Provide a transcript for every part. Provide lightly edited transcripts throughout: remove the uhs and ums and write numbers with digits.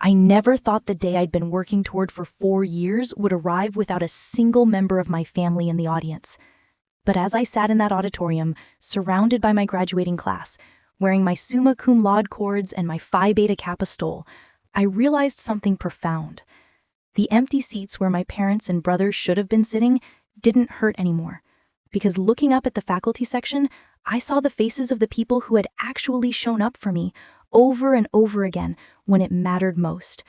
I never thought the day I'd been working toward for 4 years would arrive without a single member of my family in the audience. But as I sat in that auditorium, surrounded by my graduating class, wearing my summa cum laude cords and my Phi Beta Kappa stole, I realized something profound. The empty seats where my parents and brothers should have been sitting didn't hurt anymore, because looking up at the faculty section, I saw the faces of the people who had actually shown up for me over and over again when it mattered most.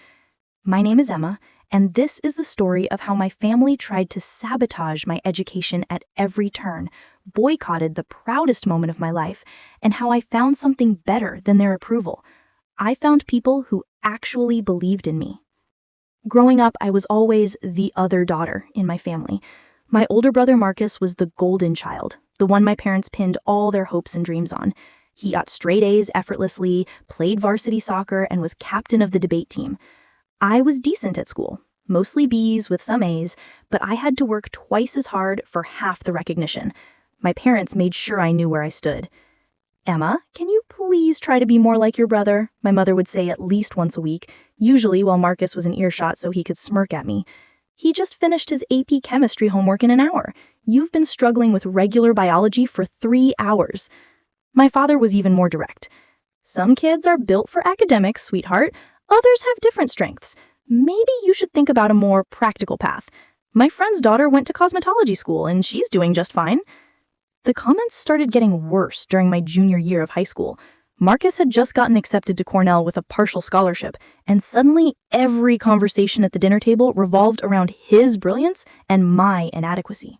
My name is Emma, and this is the story of how my family tried to sabotage my education at every turn, boycotted the proudest moment of my life, and how I found something better than their approval. I found people who actually believed in me. Growing up, I was always the other daughter in my family. My older brother Marcus was the golden child, the one my parents pinned all their hopes and dreams on. He got straight A's effortlessly, played varsity soccer, and was captain of the debate team. I was decent at school, mostly B's with some A's, but I had to work twice as hard for half the recognition. My parents made sure I knew where I stood. "Emma, can you please try to be more like your brother?" my mother would say at least once a week, usually while Marcus was in earshot so he could smirk at me. "He just finished his AP chemistry homework in an hour. You've been struggling with regular biology for 3 hours. My father was even more direct. "Some kids are built for academics, sweetheart. Others have different strengths. Maybe you should think about a more practical path. My friend's daughter went to cosmetology school, and she's doing just fine." The comments started getting worse during my junior year of high school. Marcus had just gotten accepted to Cornell with a partial scholarship, and suddenly every conversation at the dinner table revolved around his brilliance and my inadequacy.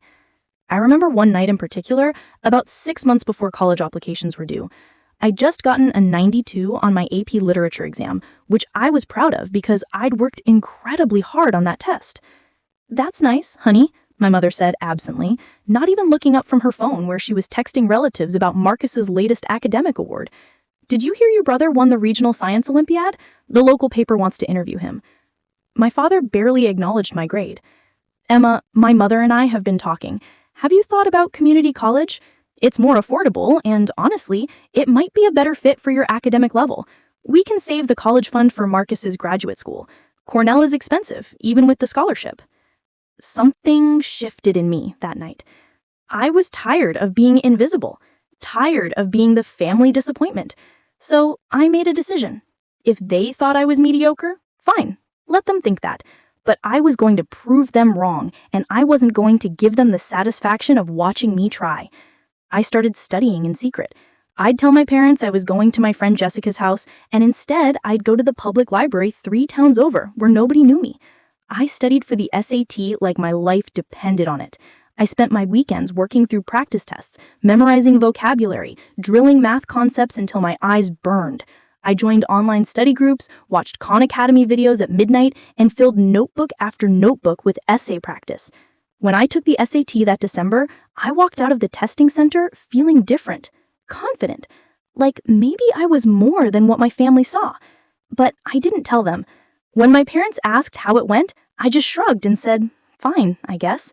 I remember one night in particular, about 6 months before college applications were due. I'd just gotten a 92 on my AP literature exam, which I was proud of because I'd worked incredibly hard on that test. "That's nice, honey," my mother said absently, not even looking up from her phone where she was texting relatives about Marcus's latest academic award. "Did you hear your brother won the regional science Olympiad? The local paper wants to interview him." My father barely acknowledged my grade. "Emma, my mother and I have been talking. Have you thought about community college? It's more affordable, and honestly, it might be a better fit for your academic level. We can save the college fund for Marcus's graduate school. Cornell is expensive, even with the scholarship." Something shifted in me that night. I was tired of being invisible, tired of being the family disappointment. So I made a decision. If they thought I was mediocre, fine, let them think that. But I was going to prove them wrong, and I wasn't going to give them the satisfaction of watching me try. I started studying in secret. I'd tell my parents I was going to my friend Jessica's house, and instead I'd go to the public library 3 towns over where nobody knew me. I studied for the SAT like my life depended on it. I spent my weekends working through practice tests, memorizing vocabulary, drilling math concepts until my eyes burned. I joined online study groups, watched Khan Academy videos at midnight, and filled notebook after notebook with essay practice. When I took the SAT that December, I walked out of the testing center feeling different, confident, like maybe I was more than what my family saw. But I didn't tell them. When my parents asked how it went, I just shrugged and said, "Fine, I guess."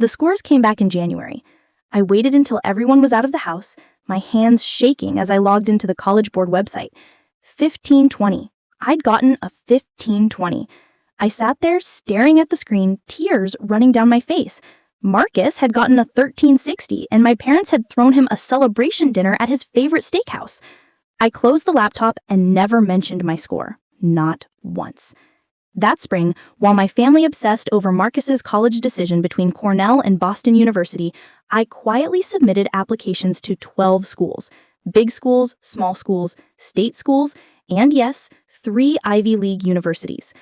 The scores came back in January. I waited until everyone was out of the house, my hands shaking as I logged into the College Board website. 1520. I'd gotten a 1520. I sat there staring at the screen, tears running down my face. Marcus had gotten a 1360, and my parents had thrown him a celebration dinner at his favorite steakhouse. I closed the laptop and never mentioned my score. Not once. That spring, while my family obsessed over Marcus's college decision between Cornell and Boston University, I quietly submitted applications to 12 schools. Big schools, small schools, state schools, and yes, 3 Ivy League universities.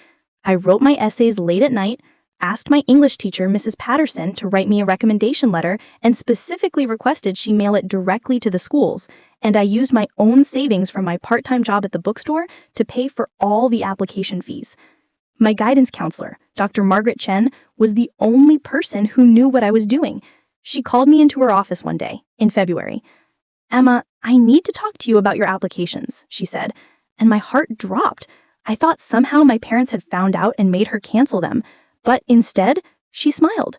I wrote my essays late at night, asked my English teacher, Mrs. Patterson, to write me a recommendation letter, and specifically requested she mail it directly to the schools, and I used my own savings from my part-time job at the bookstore to pay for all the application fees. My guidance counselor, Dr. Margaret Chen, was the only person who knew what I was doing. She called me into her office one day, in February. "Emma, I need to talk to you about your applications," she said, and my heart dropped. I thought somehow my parents had found out and made her cancel them, but instead, she smiled.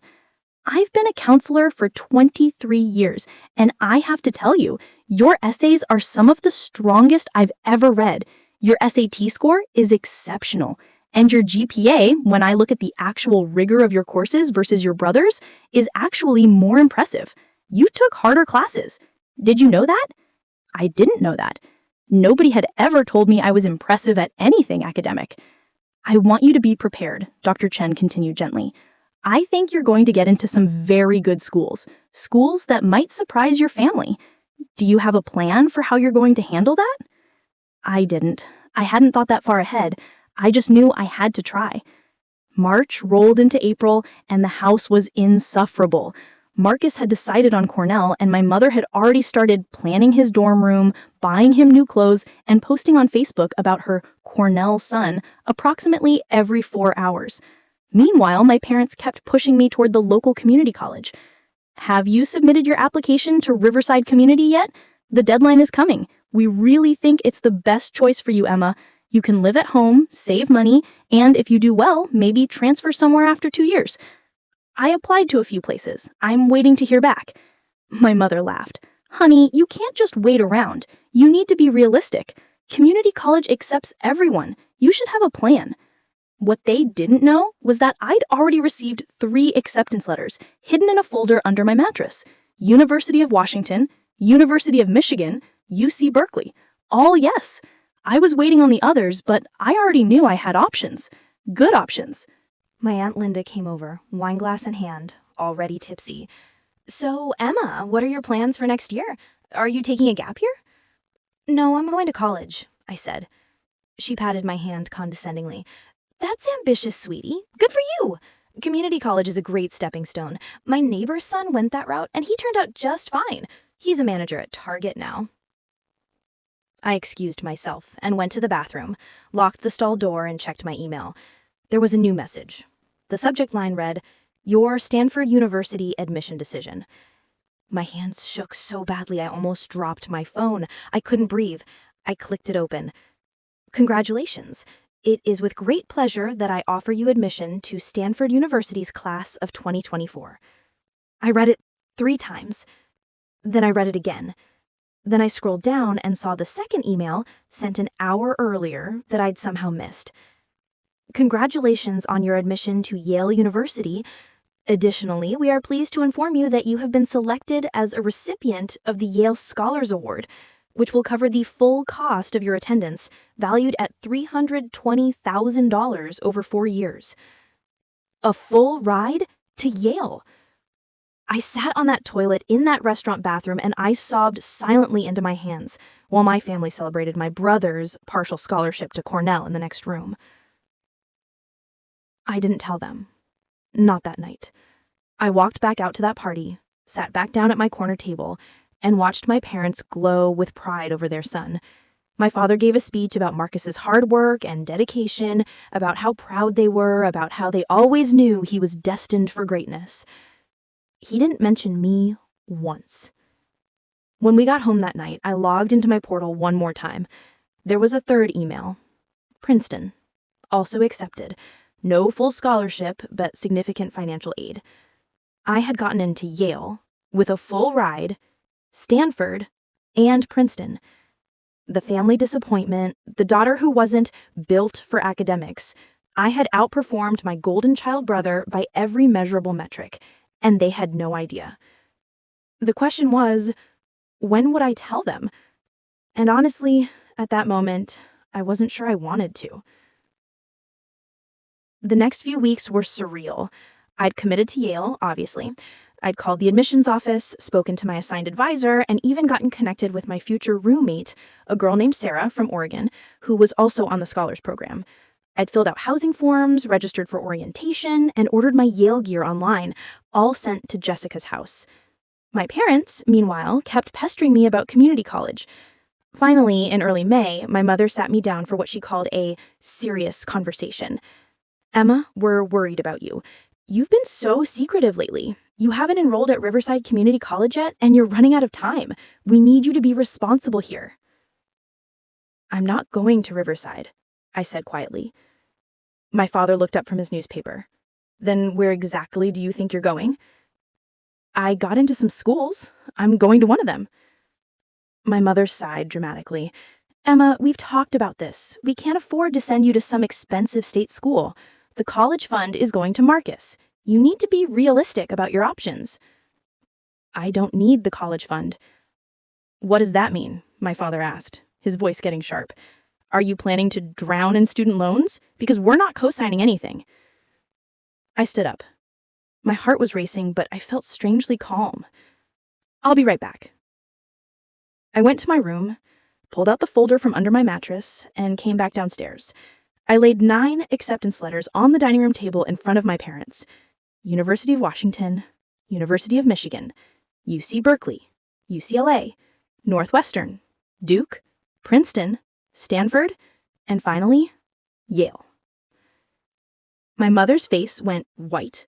"I've been a counselor for 23 years, and I have to tell you, your essays are some of the strongest I've ever read. Your SAT score is exceptional. And your GPA, when I look at the actual rigor of your courses versus your brother's, is actually more impressive. You took harder classes. Did you know that? I didn't know that. Nobody had ever told me I was impressive at anything academic. I want you to be prepared, Dr. Chen continued gently. I think you're going to get into some very good schools, schools that might surprise your family. Do you have a plan for how you're going to handle that? I didn't. I hadn't thought that far ahead. I just knew I had to try. March rolled into April, and the house was insufferable. Marcus had decided on Cornell, and my mother had already started planning his dorm room, buying him new clothes, and posting on Facebook about her Cornell son approximately every 4 hours. Meanwhile, my parents kept pushing me toward the local community college. Have you submitted your application to Riverside Community yet? The deadline is coming. We really think it's the best choice for you, Emma. You can live at home, save money, and if you do well, maybe transfer somewhere after 2 years. I applied to a few places. I'm waiting to hear back. My mother laughed. Honey, you can't just wait around. You need to be realistic. Community college accepts everyone. You should have a plan. What they didn't know was that I'd already received 3 acceptance letters hidden in a folder under my mattress. University of Washington, University of Michigan, UC Berkeley. All yes. I was waiting on the others, but I already knew I had options. Good options. My Aunt Linda came over, wineglass in hand, already tipsy. So, Emma, what are your plans for next year? Are you taking a gap year? No, I'm going to college, I said. She patted my hand condescendingly. That's ambitious, sweetie. Good for you. Community college is a great stepping stone. My neighbor's son went that route, and he turned out just fine. He's a manager at Target now. I excused myself and went to the bathroom, locked the stall door, and checked my email. There was a new message. The subject line read, Your Stanford University admission decision. My hands shook so badly I almost dropped my phone. I couldn't breathe. I clicked it open. Congratulations. It is with great pleasure that I offer you admission to Stanford University's class of 2024. I read it 3 times. Then I read it again. Then I scrolled down and saw the second email sent an hour earlier that I'd somehow missed. Congratulations on your admission to Yale University. Additionally, we are pleased to inform you that you have been selected as a recipient of the Yale Scholars Award, which will cover the full cost of your attendance, valued at $320,000 over 4 years. A full ride to Yale. I sat on that toilet in that restaurant bathroom and I sobbed silently into my hands while my family celebrated my brother's partial scholarship to Cornell in the next room. I didn't tell them. Not that night. I walked back out to that party, sat back down at my corner table, and watched my parents glow with pride over their son. My father gave a speech about Marcus's hard work and dedication, about how proud they were, about how they always knew he was destined for greatness. He didn't mention me once. When we got home that night, I logged into my portal one more time. There was a third email. Princeton. Also accepted. No full scholarship, but significant financial aid. I had gotten into Yale with a full ride, Stanford, and Princeton. The family disappointment, the daughter who wasn't built for academics. I had outperformed my golden child brother by every measurable metric, and they had no idea. The question was, when would I tell them? And honestly, at that moment, I wasn't sure I wanted to. The next few weeks were surreal. I'd committed to Yale, obviously. I'd called the admissions office, spoken to my assigned advisor, and even gotten connected with my future roommate, a girl named Sarah from Oregon, who was also on the Scholars Program. I'd filled out housing forms, registered for orientation, and ordered my Yale gear online, all sent to Jessica's house. My parents, meanwhile, kept pestering me about community college. Finally, in early May, my mother sat me down for what she called a serious conversation. Emma, we're worried about you. You've been so secretive lately. You haven't enrolled at Riverside Community College yet, and you're running out of time. We need you to be responsible here. I'm not going to Riverside, I said quietly. My father looked up from his newspaper. Then where exactly do you think you're going? I got into some schools. I'm going to one of them. My mother sighed dramatically. Emma, we've talked about this. We can't afford to send you to some expensive state school. The college fund is going to Marcus. You need to be realistic about your options. I don't need the college fund. What does that mean? My father asked, his voice getting sharp. Are you planning to drown in student loans? Because we're not co-signing anything. I stood up. My heart was racing, but I felt strangely calm. I'll be right back. I went to my room, pulled out the folder from under my mattress, and came back downstairs. I laid 9 acceptance letters on the dining room table in front of my parents. University of Washington, University of Michigan, UC Berkeley, UCLA, Northwestern, Duke, Princeton, Stanford, and finally, Yale. My mother's face went white.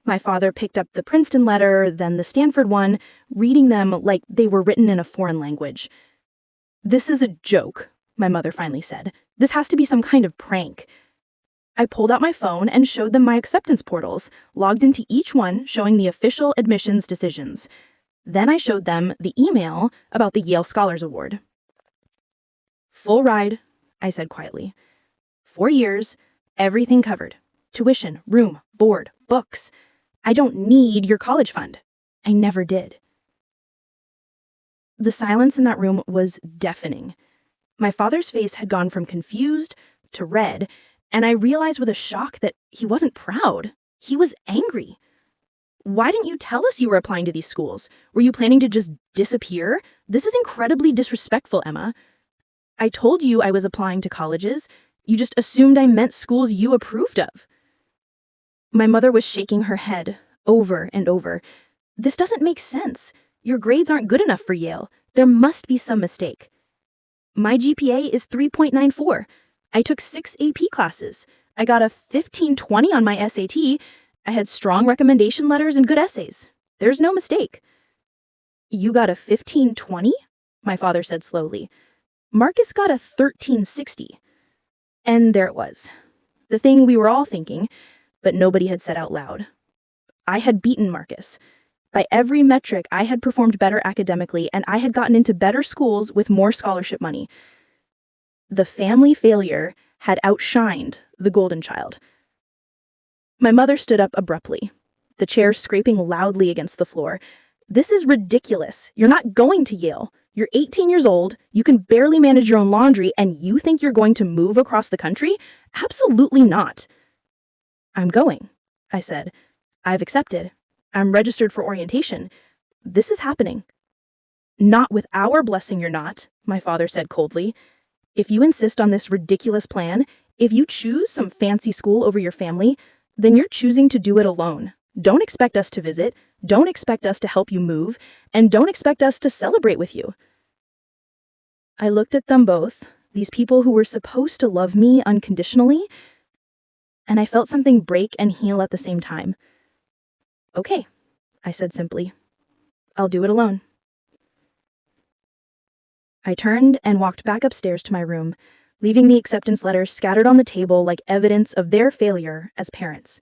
My father picked up the Princeton letter, then the Stanford one, reading them like they were written in a foreign language. This is a joke, my mother finally said. This has to be some kind of prank. I pulled out my phone and showed them my acceptance portals, logged into each one showing the official admissions decisions. Then I showed them the email about the Yale Scholars Award. Full ride, I said quietly. 4 years, everything covered. Tuition, room, board, books. I don't need your college fund. I never did. The silence in that room was deafening. My father's face had gone from confused to red, and I realized with a shock that he wasn't proud. He was angry. Why didn't you tell us you were applying to these schools? Were you planning to just disappear? This is incredibly disrespectful, Emma. I told you I was applying to colleges. You just assumed I meant schools you approved of. My mother was shaking her head over and over. This doesn't make sense. Your grades aren't good enough for Yale. There must be some mistake. My GPA is 3.94. I took 6 AP classes. I got a 1520 on my SAT. I had strong recommendation letters and good essays. There's no mistake. You got a 1520? My father said slowly. Marcus got a 1360. And there it was. The thing we were all thinking, but nobody had said out loud. I had beaten Marcus. By every metric, I had performed better academically, and I had gotten into better schools with more scholarship money. The family failure had outshined the golden child. My mother stood up abruptly, the chair scraping loudly against the floor. This is ridiculous. You're not going to Yale. You're 18 years old, you can barely manage your own laundry, and you think you're going to move across the country? Absolutely not. I'm going, I said. I've accepted. I'm registered for orientation. This is happening. Not with our blessing, you're not, my father said coldly. If you insist on this ridiculous plan, if you choose some fancy school over your family, then you're choosing to do it alone. Don't expect us to visit, don't expect us to help you move, and don't expect us to celebrate with you. I looked at them both, these people who were supposed to love me unconditionally, and I felt something break and heal at the same time. Okay, I said simply. I'll do it alone. I turned and walked back upstairs to my room, leaving the acceptance letters scattered on the table like evidence of their failure as parents.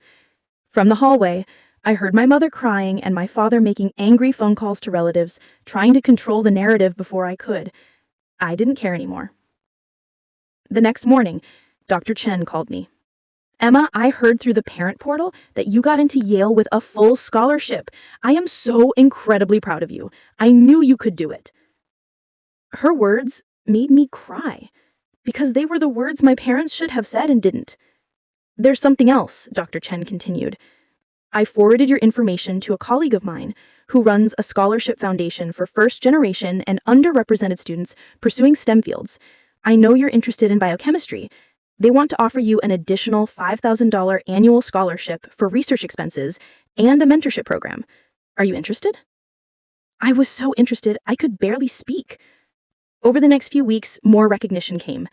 From the hallway, I heard my mother crying and my father making angry phone calls to relatives, trying to control the narrative before I could. I didn't care anymore. The next morning, Dr. Chen called me. Emma, I heard through the parent portal that you got into Yale with a full scholarship. I am so incredibly proud of you. I knew you could do it. Her words made me cry, because they were the words my parents should have said and didn't. There's something else, Dr. Chen continued. I forwarded your information to a colleague of mine who runs a scholarship foundation for first-generation and underrepresented students pursuing STEM fields. I know you're interested in biochemistry. They want to offer you an additional $5,000 annual scholarship for research expenses and a mentorship program. Are you interested? I was so interested, I could barely speak. Over the next few weeks, more recognition came.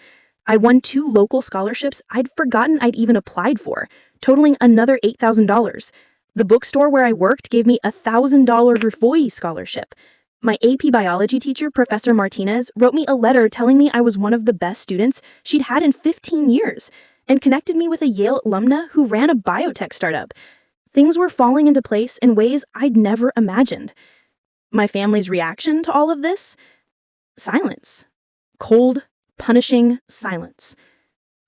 I won 2 local scholarships I'd forgotten I'd even applied for, totaling another $8,000. The bookstore where I worked gave me a $1,000 Refoy scholarship. My AP biology teacher, Professor Martinez, wrote me a letter telling me I was one of the best students she'd had in 15 years, and connected me with a Yale alumna who ran a biotech startup. Things were falling into place in ways I'd never imagined. My family's reaction to all of this? Silence. Cold, punishing silence.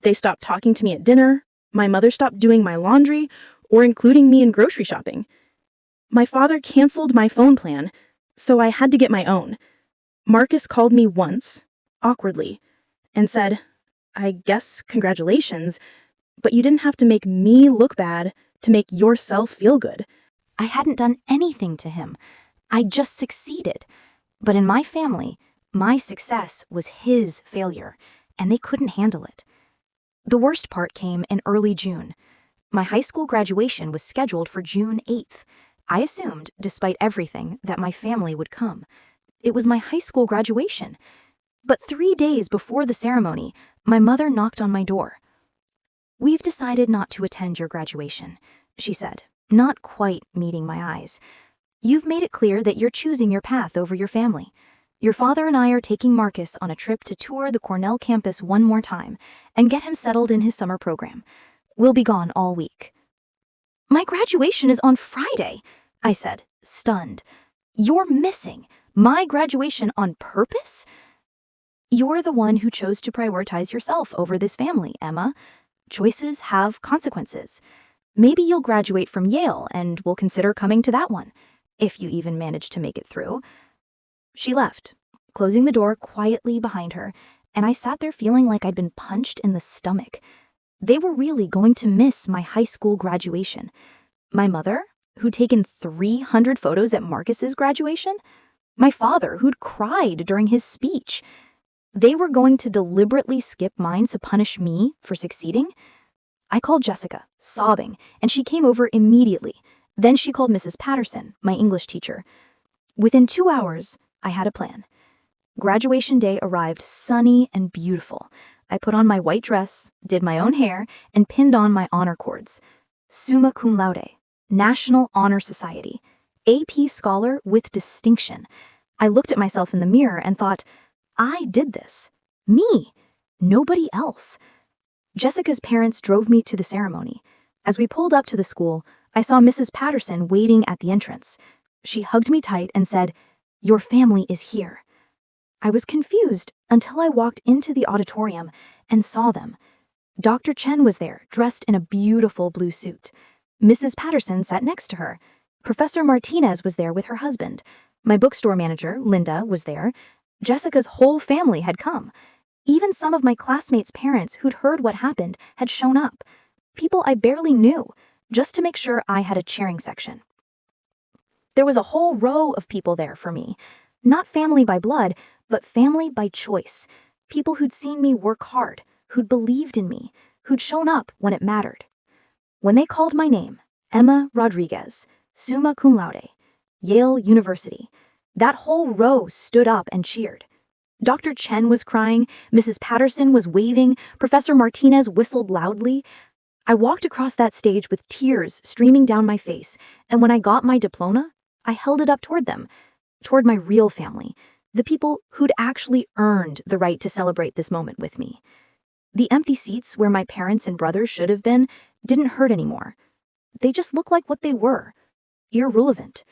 They stopped talking to me at dinner. My mother stopped doing my laundry or including me in grocery shopping. My father canceled my phone plan, so I had to get my own. Marcus called me once, awkwardly, and said, "I guess congratulations, but you didn't have to make me look bad to make yourself feel good." I hadn't done anything to him. I just succeeded. But in my family, my success was his failure, and they couldn't handle it. The worst part came in early June. My high school graduation was scheduled for June 8th. I assumed, despite everything, that my family would come. It was my high school graduation. But 3 days before the ceremony, my mother knocked on my door. "We've decided not to attend your graduation," she said, not quite meeting my eyes. "You've made it clear that you're choosing your path over your family. Your father and I are taking Marcus on a trip to tour the Cornell campus one more time and get him settled in his summer program. We'll be gone all week." "My graduation is on Friday," I said, stunned. "You're missing my graduation on purpose?" "You're the one who chose to prioritize yourself over this family, Emma. Choices have consequences. Maybe you'll graduate from Yale and we'll consider coming to that one, if you even manage to make it through." She left, closing the door quietly behind her, and I sat there feeling like I'd been punched in the stomach. They were really going to miss my high school graduation. My mother, who'd taken 300 photos at Marcus's graduation? My father, who'd cried during his speech? They were going to deliberately skip mine to punish me for succeeding? I called Jessica, sobbing, and she came over immediately. Then she called Mrs. Patterson, my English teacher. Within 2 hours, I had a plan. Graduation day arrived sunny and beautiful. I put on my white dress, did my own hair, and pinned on my honor cords. Summa cum laude, National Honor Society, AP Scholar with distinction. I looked at myself in the mirror and thought, I did this. Me. Nobody else. Jessica's parents drove me to the ceremony. As we pulled up to the school, I saw Mrs. Patterson waiting at the entrance. She hugged me tight and said, "Your family is here." I was confused until I walked into the auditorium and saw them. Dr. Chen was there, dressed in a beautiful blue suit. Mrs. Patterson sat next to her. Professor Martinez was there with her husband. My bookstore manager, Linda, was there. Jessica's whole family had come. Even some of my classmates' parents who'd heard what happened had shown up. People I barely knew, just to make sure I had a cheering section. There was a whole row of people there for me. Not family by blood, but family by choice. People who'd seen me work hard, who'd believed in me, who'd shown up when it mattered. When they called my name, Emma Rodriguez, summa cum laude, Yale University, that whole row stood up and cheered. Dr. Chen was crying, Mrs. Patterson was waving, Professor Martinez whistled loudly. I walked across that stage with tears streaming down my face, and when I got my diploma, I held it up toward them, toward my real family, the people who'd actually earned the right to celebrate this moment with me. The empty seats where my parents and brothers should have been didn't hurt anymore. They just looked like what they were, irrelevant.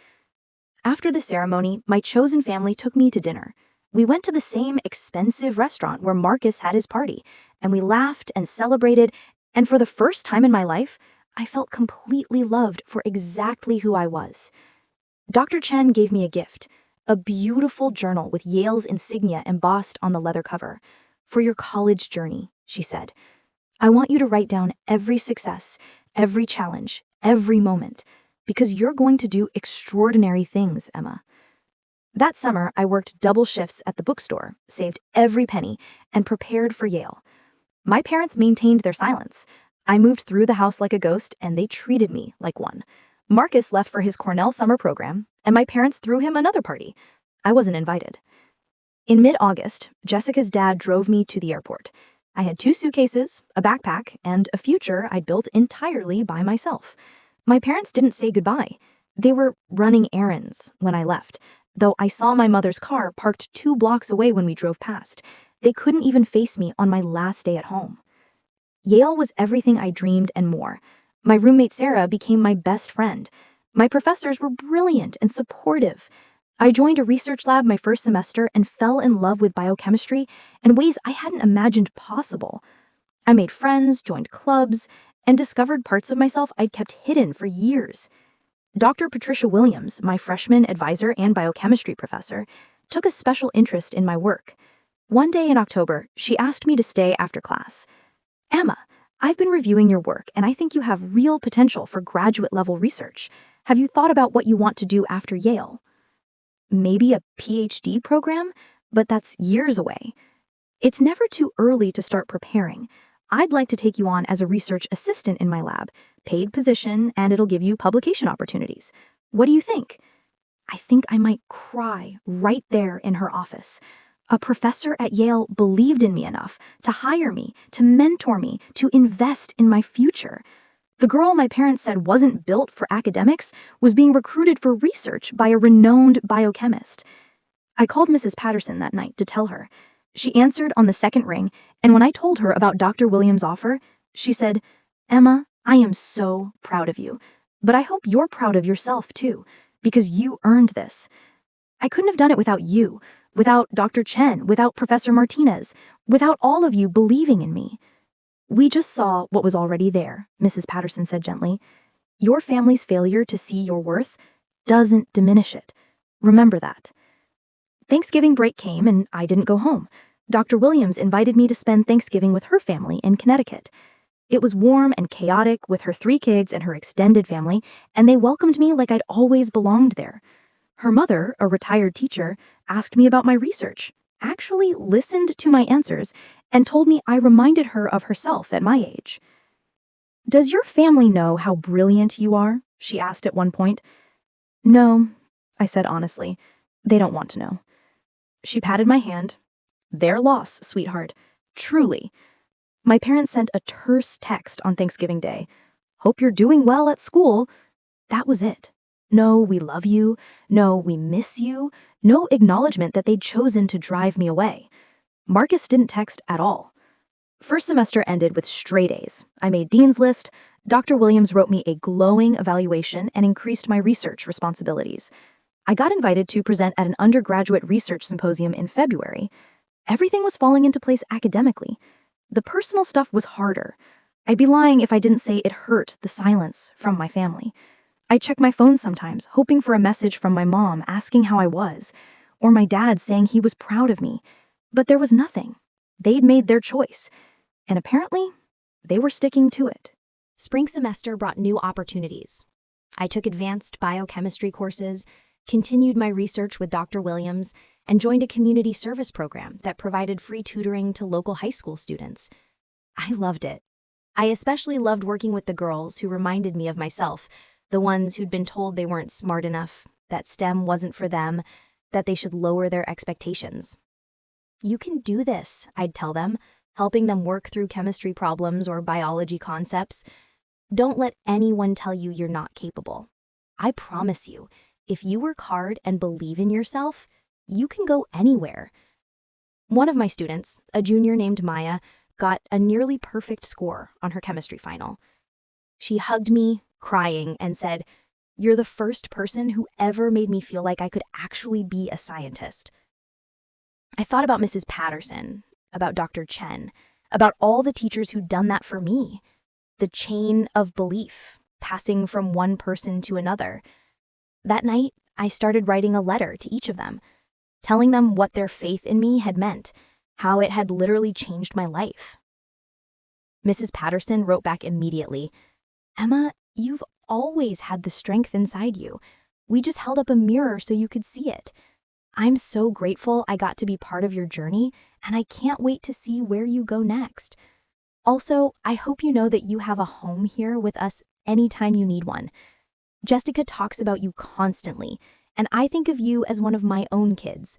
After the ceremony, my chosen family took me to dinner. We went to the same expensive restaurant where Marcus had his party, and we laughed and celebrated, and for the first time in my life, I felt completely loved for exactly who I was. Dr. Chen gave me a gift, a beautiful journal with Yale's insignia embossed on the leather cover. "For your college journey," she said. "I want you to write down every success, every challenge, every moment, because you're going to do extraordinary things, Emma." That summer, I worked double shifts at the bookstore, saved every penny, and prepared for Yale. My parents maintained their silence. I moved through the house like a ghost, and they treated me like one. Marcus left for his Cornell summer program, and my parents threw him another party. I wasn't invited. In mid-August, Jessica's dad drove me to the airport. I had 2 suitcases, a backpack, and a future I'd built entirely by myself. My parents didn't say goodbye. They were running errands when I left, though I saw my mother's car parked 2 blocks away when we drove past. They couldn't even face me on my last day at home. Yale was everything I dreamed and more. My roommate Sarah became my best friend. My professors were brilliant and supportive. I joined a research lab my first semester and fell in love with biochemistry in ways I hadn't imagined possible. I made friends, joined clubs, and discovered parts of myself I'd kept hidden for years. Dr. Patricia Williams, my freshman advisor and biochemistry professor, took a special interest in my work. One day in October, she asked me to stay after class. "Emma, I've been reviewing your work and I think you have real potential for graduate-level research. Have you thought about what you want to do after Yale?" Maybe a PhD program, but that's years away. It's never too early to start preparing. I'd like to take you on as a research assistant in my lab, paid position, and it'll give you publication opportunities. What do you think? I think I might cry right there in her office. A professor at Yale believed in me enough to hire me, to mentor me, to invest in my future. The girl my parents said wasn't built for academics was being recruited for research by a renowned biochemist. I called Mrs. Patterson that night to tell her. She answered on the second ring, and when I told her about Dr. Williams' offer, she said, "Emma, I am so proud of you, but I hope you're proud of yourself too, because you earned this. I couldn't have done it without you, without Dr. Chen, without Professor Martinez, without all of you believing in me." "We just saw what was already there," Mrs. Patterson said gently. "Your family's failure to see your worth doesn't diminish it. Remember that." Thanksgiving break came and I didn't go home. Dr. Williams invited me to spend Thanksgiving with her family in Connecticut. It was warm and chaotic with her 3 kids and her extended family, and they welcomed me like I'd always belonged there. Her mother, a retired teacher, asked me about my research, actually listened to my answers, and told me I reminded her of herself at my age. "Does your family know how brilliant you are?" she asked at one point. "No," I said honestly. "They don't want to know." She patted my hand. "Their loss, sweetheart. Truly." My parents sent a terse text on Thanksgiving Day. "Hope you're doing well at school." That was it. No, "we love you." No, "we miss you." No acknowledgement that they'd chosen to drive me away. Marcus didn't text at all. First semester ended with straight A's. I made Dean's List. Dr. Williams wrote me a glowing evaluation and increased my research responsibilities. I got invited to present at an undergraduate research symposium in February. Everything was falling into place academically. The personal stuff was harder. I'd be lying if I didn't say it hurt the silence from my family. I checked my phone sometimes, hoping for a message from my mom asking how I was, or my dad saying he was proud of me. But there was nothing. They'd made their choice, and apparently, they were sticking to it. Spring semester brought new opportunities. I took advanced biochemistry courses, continued my research with Dr. Williams, and joined a community service program that provided free tutoring to local high school students. I loved it. I especially loved working with the girls who reminded me of myself, the ones who'd been told they weren't smart enough, that STEM wasn't for them, that they should lower their expectations. "You can do this," I'd tell them, helping them work through chemistry problems or biology concepts. "Don't let anyone tell you you're not capable. I promise you, if you work hard and believe in yourself, you can go anywhere." One of my students, a junior named Maya, got a nearly perfect score on her chemistry final. She hugged me, crying, and said, "You're the first person who ever made me feel like I could actually be a scientist." I thought about Mrs. Patterson, about Dr. Chen, about all the teachers who'd done that for me. The chain of belief, passing from one person to another. That night, I started writing a letter to each of them, telling them what their faith in me had meant, how it had literally changed my life. Mrs. Patterson wrote back immediately, "Emma, you've always had the strength inside you. We just held up a mirror so you could see it. I'm so grateful I got to be part of your journey, and I can't wait to see where you go next. Also, I hope you know that you have a home here with us anytime you need one. Jessica talks about you constantly, and I think of you as one of my own kids.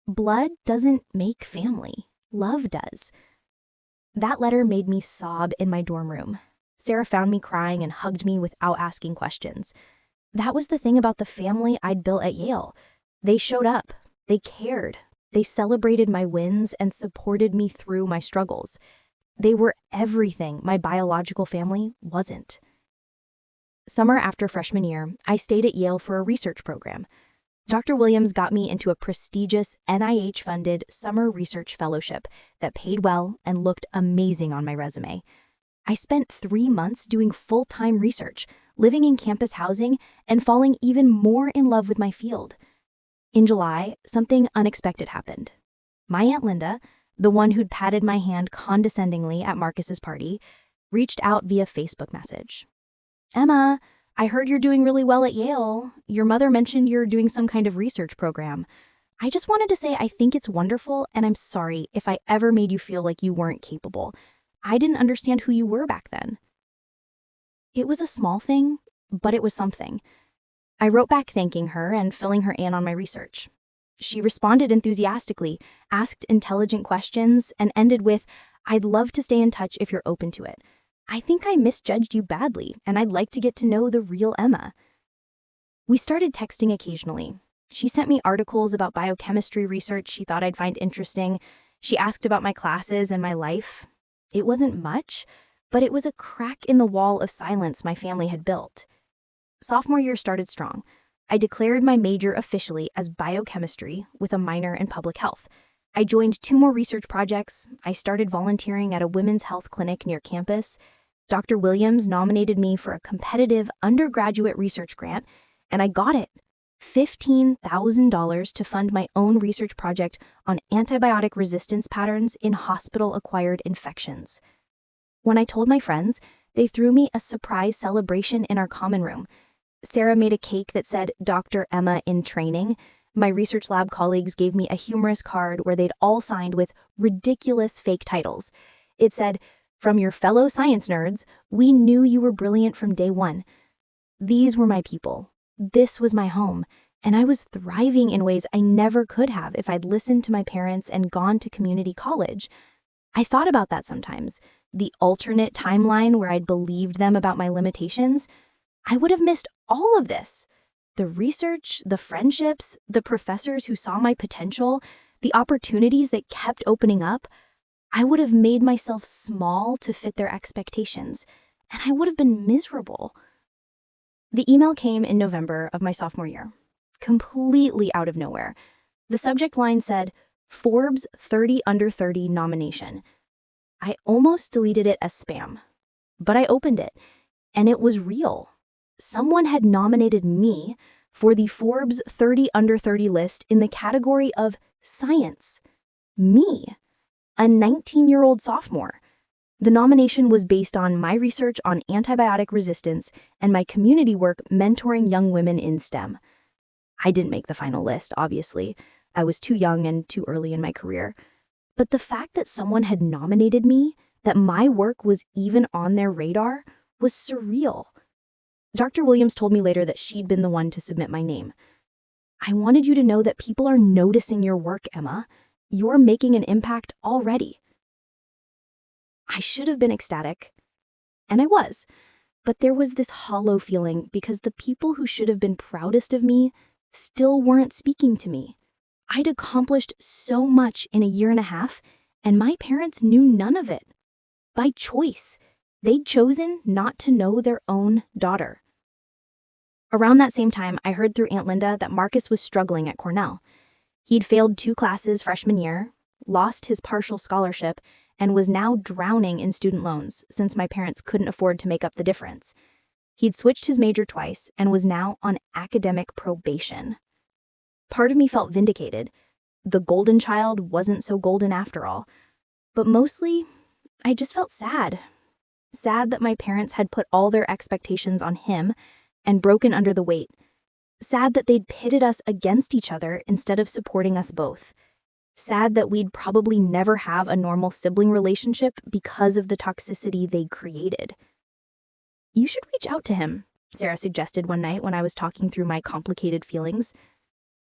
Blood doesn't make family. Love does." That letter made me sob in my dorm room. Sarah found me crying and hugged me without asking questions. That was the thing about the family I'd built at Yale. They showed up. They cared. They celebrated my wins and supported me through my struggles. They were everything my biological family wasn't. Summer after freshman year, I stayed at Yale for a research program. Dr. Williams got me into a prestigious NIH-funded summer research fellowship that paid well and looked amazing on my resume. I spent 3 months doing full-time research, living in campus housing, and falling even more in love with my field. In July, something unexpected happened. My Aunt Linda, the one who'd patted my hand condescendingly at Marcus's party, reached out via Facebook message. "Emma, I heard you're doing really well at Yale. Your mother mentioned you're doing some kind of research program. I just wanted to say I think it's wonderful, and I'm sorry if I ever made you feel like you weren't capable. I didn't understand who you were back then." It was a small thing, but it was something. I wrote back thanking her and filling her in on my research. She responded enthusiastically, asked intelligent questions, and ended with, "I'd love to stay in touch if you're open to it. I think I misjudged you badly, and I'd like to get to know the real Emma." We started texting occasionally. She sent me articles about biochemistry research she thought I'd find interesting. She asked about my classes and my life. It wasn't much, but it was a crack in the wall of silence my family had built. Sophomore year started strong. I declared my major officially as biochemistry with a minor in public health. I joined 2 more research projects. I started volunteering at a women's health clinic near campus. Dr. Williams nominated me for a competitive undergraduate research grant, and I got it. $15,000 to fund my own research project on antibiotic resistance patterns in hospital-acquired infections. When I told my friends, they threw me a surprise celebration in our common room. Sarah made a cake that said Dr. Emma in training. My research lab colleagues gave me a humorous card where they'd all signed with ridiculous fake titles. It said, "From your fellow science nerds, we knew you were brilliant from day one." These were my people. This was my home, and I was thriving in ways I never could have if I'd listened to my parents and gone to community college. I thought about that sometimes, the alternate timeline where I'd believed them about my limitations. I would have missed all of this. The research, the friendships, the professors who saw my potential, the opportunities that kept opening up. I would have made myself small to fit their expectations, and I would have been miserable. The email came in November of my sophomore year, completely out of nowhere. The subject line said, "Forbes 30 Under 30 nomination." I almost deleted it as spam, but I opened it, and it was real. Someone had nominated me for the Forbes 30 Under 30 list in the category of science. Me, a 19-year-old sophomore. The nomination was based on my research on antibiotic resistance and my community work mentoring young women in STEM. I didn't make the final list, obviously. I was too young and too early in my career. But the fact that someone had nominated me, that my work was even on their radar, was surreal. Dr. Williams told me later that she'd been the one to submit my name. "I wanted you to know that people are noticing your work, Emma. You're making an impact already." I should have been ecstatic, and I was, but there was this hollow feeling because the people who should have been proudest of me still weren't speaking to me. I'd accomplished so much in a year and a half, and my parents knew none of it. By choice, they'd chosen not to know their own daughter. Around that same time, I heard through Aunt Linda that Marcus was struggling at Cornell. He'd failed 2 classes freshman year, lost his partial scholarship, and was now drowning in student loans since my parents couldn't afford to make up the difference. He'd switched his major twice and was now on academic probation. Part of me felt vindicated. The golden child wasn't so golden after all. But mostly, I just felt sad. Sad that my parents had put all their expectations on him and broken under the weight. Sad that they'd pitted us against each other instead of supporting us both. Sad that we'd probably never have a normal sibling relationship because of the toxicity they'd created. "You should reach out to him," Sarah suggested one night when I was talking through my complicated feelings.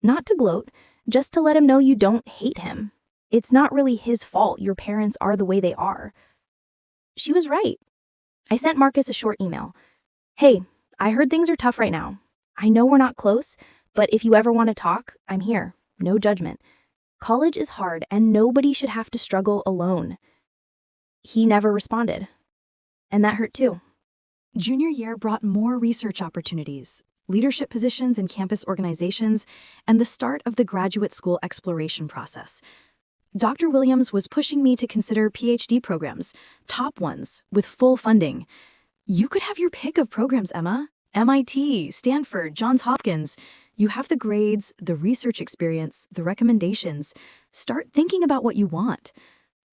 Not to gloat, just to let him know you don't hate him. It's not really his fault your parents are the way they are. She was right. I sent Marcus a short email. "Hey, I heard things are tough right now. I know we're not close, but if you ever want to talk, I'm here. No judgment. College is hard and nobody should have to struggle alone." He never responded. And that hurt too. Junior year brought more research opportunities. leadership positions in campus organizations, and the start of the graduate school exploration process. Dr. Williams was pushing me to consider PhD programs, top ones, with full funding. You could have your pick of programs, Emma. MIT, Stanford, Johns Hopkins. You have the grades, the research experience, the recommendations. Start thinking about what you want.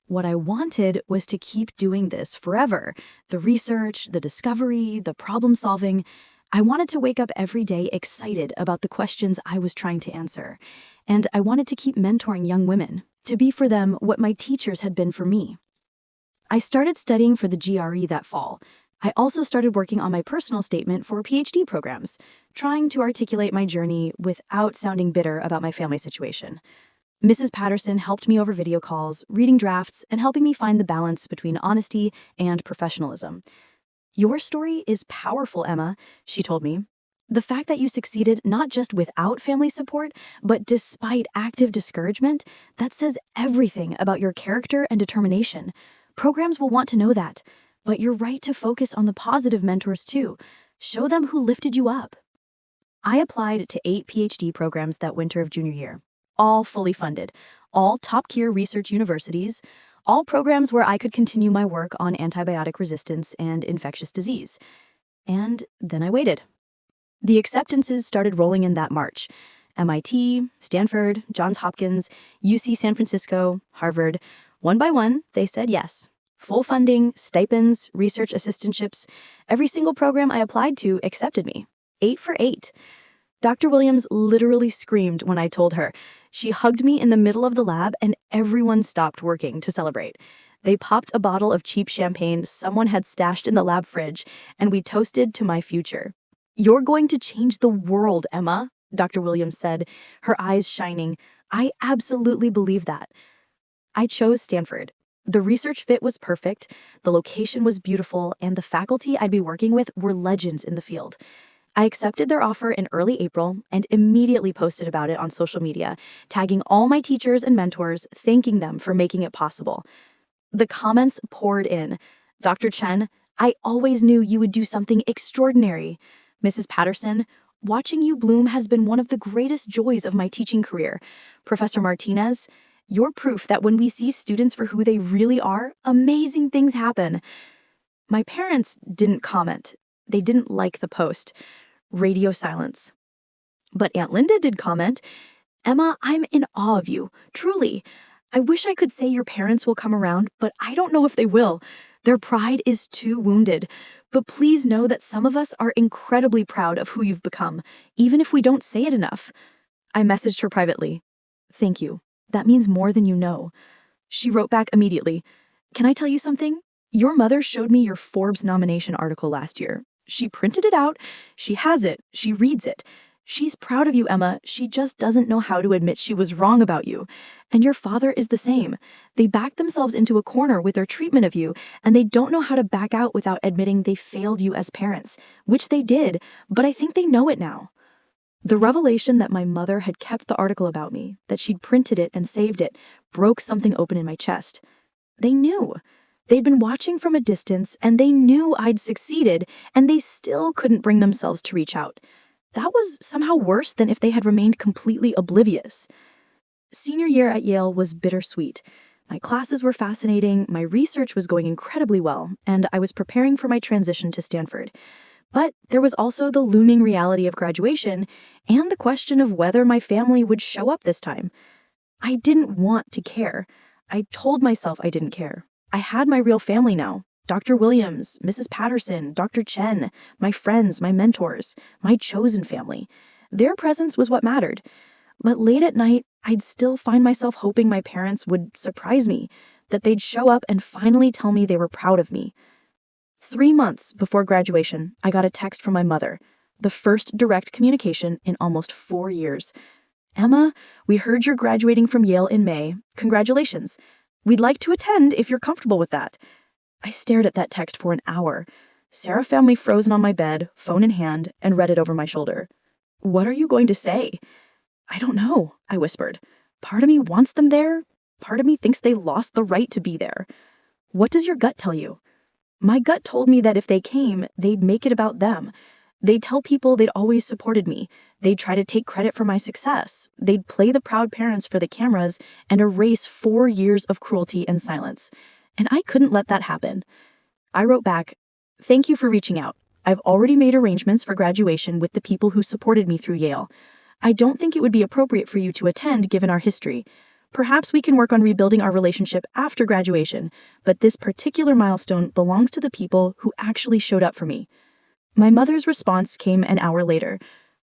What I wanted was to keep doing this forever. The research, the discovery, the problem solving. I wanted to wake up every day excited about the questions I was trying to answer. And I wanted to keep mentoring young women, to be for them what my teachers had been for me. I started studying for the GRE that fall. I also started working on my personal statement for PhD programs, trying to articulate my journey without sounding bitter about my family situation. Mrs. Patterson helped me over video calls, reading drafts, and helping me find the balance between honesty and professionalism. Your story is powerful, Emma, she told me. The fact that you succeeded not just without family support, but despite active discouragement, that says everything about your character and determination. Programs will want to know that. But you're right to focus on the positive mentors too. Show them who lifted you up. I applied to 8 PhD programs that winter of junior year, all fully funded, all top-tier research universities, all programs where I could continue my work on antibiotic resistance and infectious disease. And then I waited. The acceptances started rolling in that March. MIT, Stanford, Johns Hopkins, UC San Francisco, Harvard. One by one, they said yes. Full funding, stipends, research assistantships. Every single program I applied to accepted me. 8 for 8. Dr. Williams literally screamed when I told her. She hugged me in the middle of the lab and everyone stopped working to celebrate. They popped a bottle of cheap champagne someone had stashed in the lab fridge, and we toasted to my future. "You're going to change the world, Emma," Dr. Williams said, her eyes shining. I absolutely believe that. I chose Stanford. The research fit was perfect, the location was beautiful, and the faculty I'd be working with were legends in the field. I accepted their offer in early April and immediately posted about it on social media, tagging all my teachers and mentors, thanking them for making it possible. The comments poured in. "Dr. Chen, I always knew you would do something extraordinary. Mrs. Patterson, watching you bloom has been one of the greatest joys of my teaching career. Professor Martinez, you're proof that when we see students for who they really are, amazing things happen." My parents didn't comment. They didn't like the post. Radio silence. But Aunt Linda did comment, "Emma, I'm in awe of you, truly. I wish I could say your parents will come around, but I don't know if they will. Their pride is too wounded. But please know that some of us are incredibly proud of who you've become, even if we don't say it enough." I messaged her privately. "Thank you. That means more than you know." She wrote back immediately, "Can I tell you something? Your mother showed me your Forbes nomination article last year. She printed it out. She has it. She reads it. She's proud of you, Emma. She just doesn't know how to admit she was wrong about you. And your father is the same. They back themselves into a corner with their treatment of you, and they don't know how to back out without admitting they failed you as parents, which they did, but I think they know it now." The revelation that my mother had kept the article about me, that she'd printed it and saved it, broke something open in my chest. They knew. They'd been watching from a distance, and they knew I'd succeeded, and they still couldn't bring themselves to reach out. That was somehow worse than if they had remained completely oblivious. Senior year at Yale was bittersweet. My classes were fascinating, my research was going incredibly well, and I was preparing for my transition to Stanford. But there was also the looming reality of graduation and the question of whether my family would show up this time. I didn't want to care. I told myself I didn't care. I had my real family now. Dr. Williams, Mrs. Patterson, Dr. Chen, my friends, my mentors, my chosen family. Their presence was what mattered. But late at night, I'd still find myself hoping my parents would surprise me, that they'd show up and finally tell me they were proud of me. 3 months before graduation, I got a text from my mother, the first direct communication in almost 4 years. "Emma, we heard you're graduating from Yale in May. Congratulations. We'd like to attend if you're comfortable with that." I stared at that text for an hour. Sarah found me frozen on my bed, phone in hand, and read it over my shoulder. "What are you going to say?" "I don't know," I whispered. "Part of me wants them there. Part of me thinks they lost the right to be there." "What does your gut tell you?" My gut told me that if they came, they'd make it about them. They'd tell people they'd always supported me. They'd try to take credit for my success. They'd play the proud parents for the cameras and erase 4 years of cruelty and silence. And I couldn't let that happen. I wrote back, "Thank you for reaching out. I've already made arrangements for graduation with the people who supported me through Yale. I don't think it would be appropriate for you to attend given our history. Perhaps we can work on rebuilding our relationship after graduation, but this particular milestone belongs to the people who actually showed up for me." My mother's response came an hour later.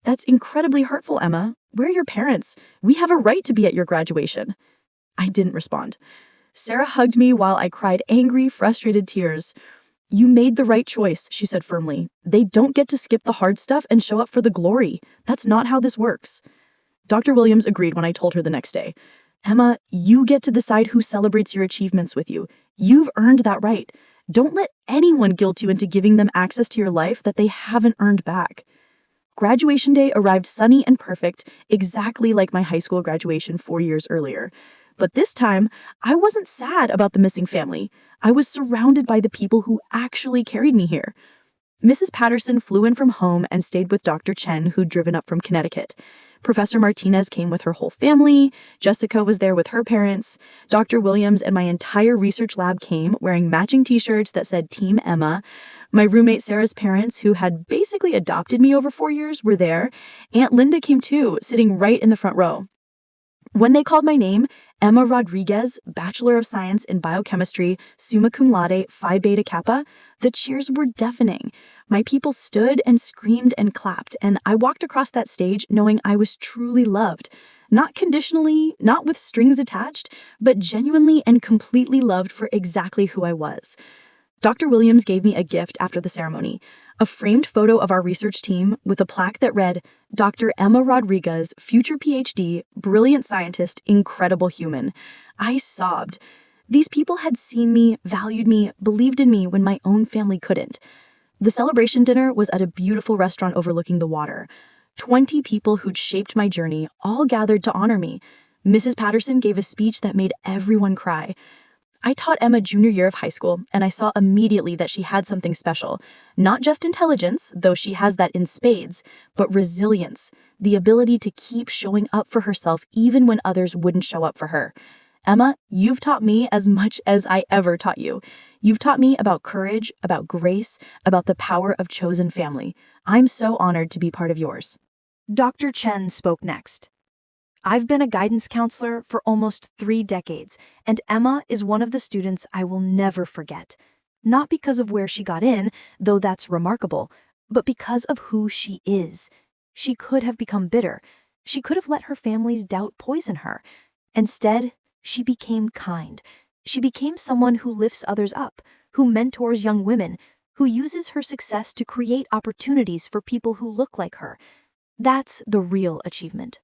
"That's incredibly hurtful, Emma. We're your parents. We have a right to be at your graduation." I didn't respond. Sarah hugged me while I cried angry, frustrated tears. "You made the right choice," she said firmly. "They don't get to skip the hard stuff and show up for the glory. That's not how this works." Dr. Williams agreed when I told her the next day. "Emma, you get to decide who celebrates your achievements with you. You've earned that right. Don't let anyone guilt you into giving them access to your life that they haven't earned back." Graduation day arrived sunny and perfect, exactly like my high school graduation 4 years earlier. But this time, I wasn't sad about the missing family. I was surrounded by the people who actually carried me here. Mrs. Patterson flew in from home and stayed with Dr. Chen, who'd driven up from Connecticut. Professor Martinez came with her whole family. Jessica was there with her parents. Dr. Williams and my entire research lab came wearing matching t-shirts that said Team Emma. My roommate Sarah's parents, who had basically adopted me over 4 years, were there. Aunt Linda came too, sitting right in the front row. When they called my name, Emma Rodriguez, Bachelor of Science in Biochemistry, summa cum laude, Phi Beta Kappa, the cheers were deafening. My people stood and screamed and clapped, and I walked across that stage knowing I was truly loved. Not conditionally, not with strings attached, but genuinely and completely loved for exactly who I was. Dr. Williams gave me a gift after the ceremony, a framed photo of our research team with a plaque that read, "Dr. Emma Rodriguez, future PhD, brilliant scientist, incredible human." I sobbed. These people had seen me, valued me, believed in me when my own family couldn't. The celebration dinner was at a beautiful restaurant overlooking the water. 20 people who'd shaped my journey all gathered to honor me. Mrs. Patterson gave a speech that made everyone cry. I taught Emma junior year of high school, and I saw immediately that she had something special. Not just intelligence, though she has that in spades, but resilience, the ability to keep showing up for herself even when others wouldn't show up for her. Emma, you've taught me as much as I ever taught you. You've taught me about courage, about grace, about the power of chosen family. I'm so honored to be part of yours. Dr. Chen spoke next. "I've been a guidance counselor for almost 3 decades, and Emma is one of the students I will never forget. Not because of where she got in, though that's remarkable, but because of who she is. She could have become bitter. She could have let her family's doubt poison her. Instead, she became kind. She became someone who lifts others up, who mentors young women, who uses her success to create opportunities for people who look like her. That's the real achievement."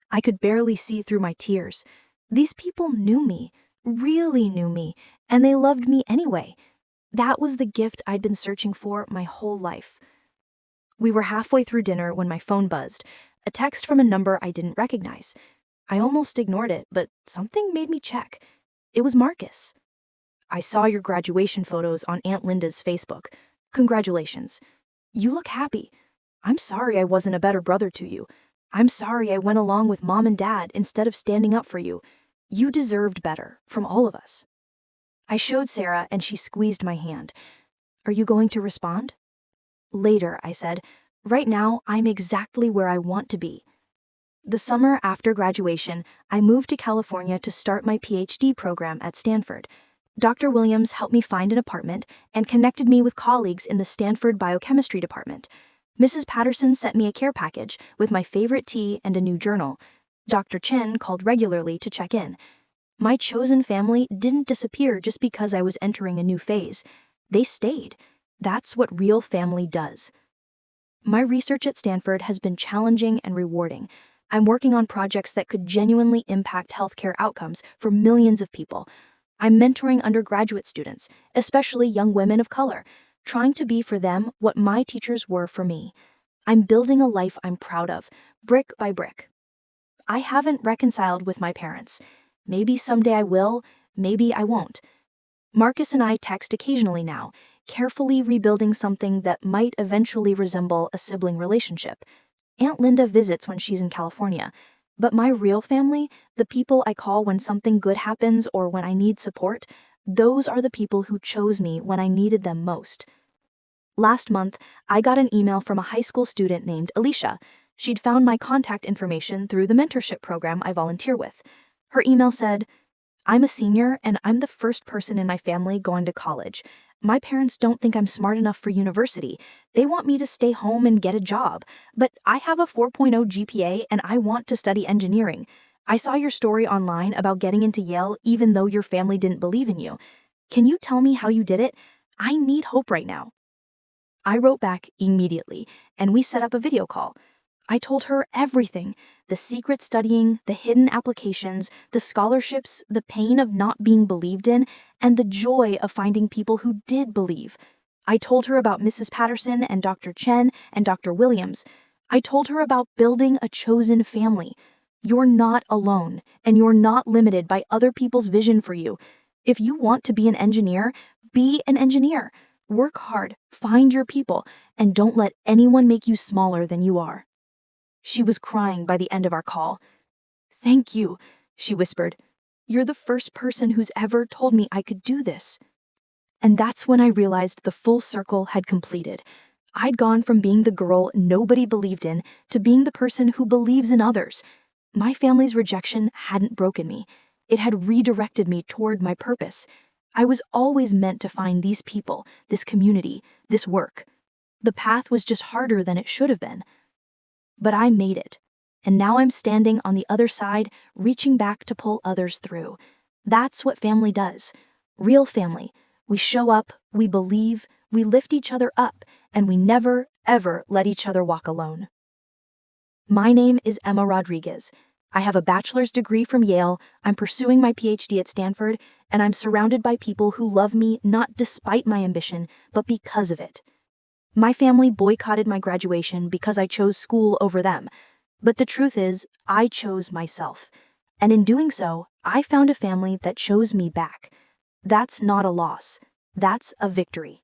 I could barely see through my tears. These people knew me, really knew me, and they loved me anyway. That was the gift I'd been searching for my whole life. We were halfway through dinner when my phone buzzed, a text from a number I didn't recognize. I almost ignored it, but something made me check. It was Marcus. "I saw your graduation photos on Aunt Linda's Facebook. Congratulations. You look happy. I'm sorry I wasn't a better brother to you. I'm sorry I went along with Mom and Dad instead of standing up for you. You deserved better, from all of us." I showed Sarah and she squeezed my hand. "Are you going to respond?" "Later," I said. "Right now, I'm exactly where I want to be." The summer after graduation, I moved to California to start my PhD program at Stanford. Dr. Williams helped me find an apartment and connected me with colleagues in the Stanford biochemistry department. Mrs. Patterson sent me a care package with my favorite tea and a new journal. Dr. Chen called regularly to check in. My chosen family didn't disappear just because I was entering a new phase. They stayed. That's what real family does. My research at Stanford has been challenging and rewarding. I'm working on projects that could genuinely impact healthcare outcomes for millions of people. I'm mentoring undergraduate students, especially young women of color, trying to be for them what my teachers were for me. I'm building a life I'm proud of, brick by brick. I haven't reconciled with my parents. Maybe someday I will, maybe I won't. Marcus and I text occasionally now. carefully rebuilding something that might eventually resemble a sibling relationship. Aunt Linda visits when she's in California, but my real family, the people I call when something good happens or when I need support, those are the people who chose me when I needed them most. Last month, I got an email from a high school student named Alicia. She'd found my contact information through the mentorship program I volunteer with. Her email said, "I'm a senior and I'm the first person in my family going to college. My parents don't think I'm smart enough for university. They want me to stay home and get a job. But I have a 4.0 GPA and I want to study engineering. I saw your story online about getting into Yale even though your family didn't believe in you. Can you tell me how you did it? I need hope right now." I wrote back immediately, and we set up a video call. I told her everything: the secret studying, the hidden applications, the scholarships, the pain of not being believed in, and the joy of finding people who did believe. I told her about Mrs. Patterson and Dr. Chen and Dr. Williams. I told her about building a chosen family. You're not alone, and you're not limited by other people's vision for you. If you want to be an engineer, be an engineer. Work hard, find your people, and don't let anyone make you smaller than you are. She was crying by the end of our call. "Thank you," she whispered. "You're the first person who's ever told me I could do this." And that's when I realized the full circle had completed. I'd gone from being the girl nobody believed in to being the person who believes in others. My family's rejection hadn't broken me. It had redirected me toward my purpose. I was always meant to find these people, this community, this work. The path was just harder than it should have been. But I made it, and now I'm standing on the other side, reaching back to pull others through. That's what family does. Real family. We show up, we believe, we lift each other up, and we never, ever let each other walk alone. My name is Emma Rodriguez. I have a bachelor's degree from Yale, I'm pursuing my PhD at Stanford, and I'm surrounded by people who love me not despite my ambition, but because of it. My family boycotted my graduation because I chose school over them. But the truth is, I chose myself. And in doing so, I found a family that chose me back. That's not a loss. That's a victory.